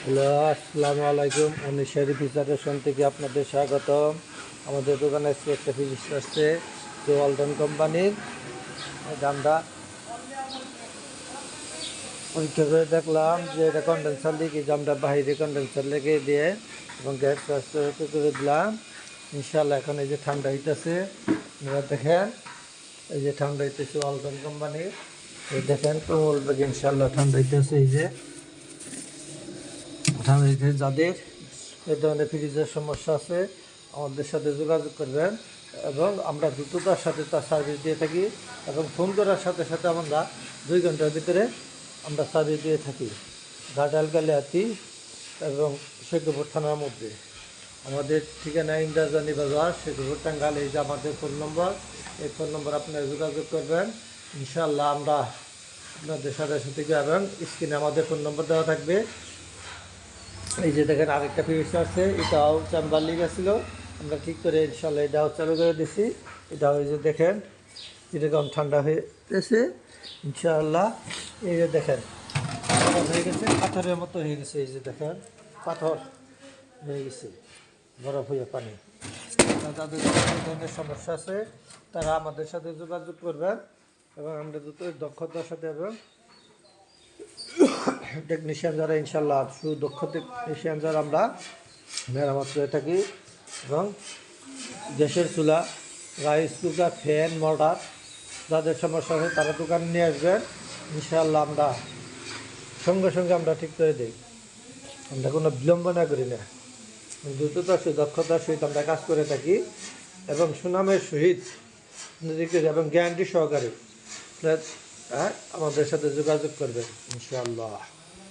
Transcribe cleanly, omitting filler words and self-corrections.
Hello, আসসালামু আলাইকুম। উনিশের রেফ্রিজারেশন থেকে আপনাদের স্বাগতম। আমাদের দোকানে আজকে একটা ফ্রিজ আসছে, যে ওয়ালটন কোম্পানির। এটা আমরা পরীক্ষা করে দেখলাম যে এটা কন্ডেন্সার লিকেজ, আমরা বাইরে কন্ডেন্সার লেগে দিয়ে এবং গ্যাস করে দিলাম। ইনশাল্লাহ এখন এই যে ঠান্ডা হইতেছে, আপনারা দেখেন এই যে ঠান্ডা হইতেছে ওয়ালটন কোম্পানির। এই দেখেন কোমল বেগে ইনশাল্লাহ ঠান্ডা হইতেছে। এই যে ঠান্ডা হইতেছে, যাদের এই ধরনের ফ্রিজের সমস্যা আছে আমাদের সাথে যোগাযোগ করবেন, এবং আমরা দ্রুততার সাথে তার সার্ভিস দিয়ে থাকি, এবং ফোন করার সাথে সাথে আমরা 2 ঘন্টার ভিতরে আমরা সার্ভিস দিয়ে থাকি। ঘাটাল কালিয়াতি এবং শেখপুর থানার মধ্যে আমাদের ঠিকানা ইন্দ্রাজানি বাজার, শেখপুর টাঙ্গাইল। এই যে আমাদের ফোন নম্বর, এই ফোন নম্বর আপনারা যোগাযোগ করবেন। ইনশাআল্লাহ আমরা আপনাদের সাথে সাথে, এবং স্ক্রিনে আমাদের ফোন নম্বর দেওয়া থাকবে। এই যে দেখেন আরেকটা ফ্রিজ আছে, এটাও চেম্বার লিক আছিল, আমরা ঠিক করে ইনশাল্লাহ এটাও চালু করে দিছি। এটাও এই যে দেখেন এরকম ঠান্ডা হয়েছে ইনশাআল্লাহ। এই যে দেখেন হয়ে গেছে, পাথরের মতো হয়ে গেছে। এই যে দেখেন পাথর হয়ে গেছে, বরফ হয়ে পানি। তাদের এই ধরনের সমস্যা আছে তারা আমাদের সাথে যোগাযোগ করবেন, এবং আমরা দ্রুত দক্ষতার সাথে এবং টেকনিশিয়ান যারা ইনশাল্লাহ সুদক্ষ টেকনিশিয়ান যারা আমরা মেরামত করে থাকি। এবং গ্যাসের চুলা, রাইস কুকার, ফ্যান, মোটর যাদের সমস্যা আছে তারা দোকানে নিয়ে আসবেন। ইনশাআল্লাহ আমরা সঙ্গে সঙ্গে আমরা ঠিক করে দিই, আমরা কোনো বিলম্ব না করি না। দ্রুততার সহিত দক্ষতার সহিত আমরা কাজ করে থাকি, এবং সুনামের সহিত এবং গ্যারান্টি সহকারে আমাদের সাথে যোগাযোগ করবেন ইনশাআল্লাহ।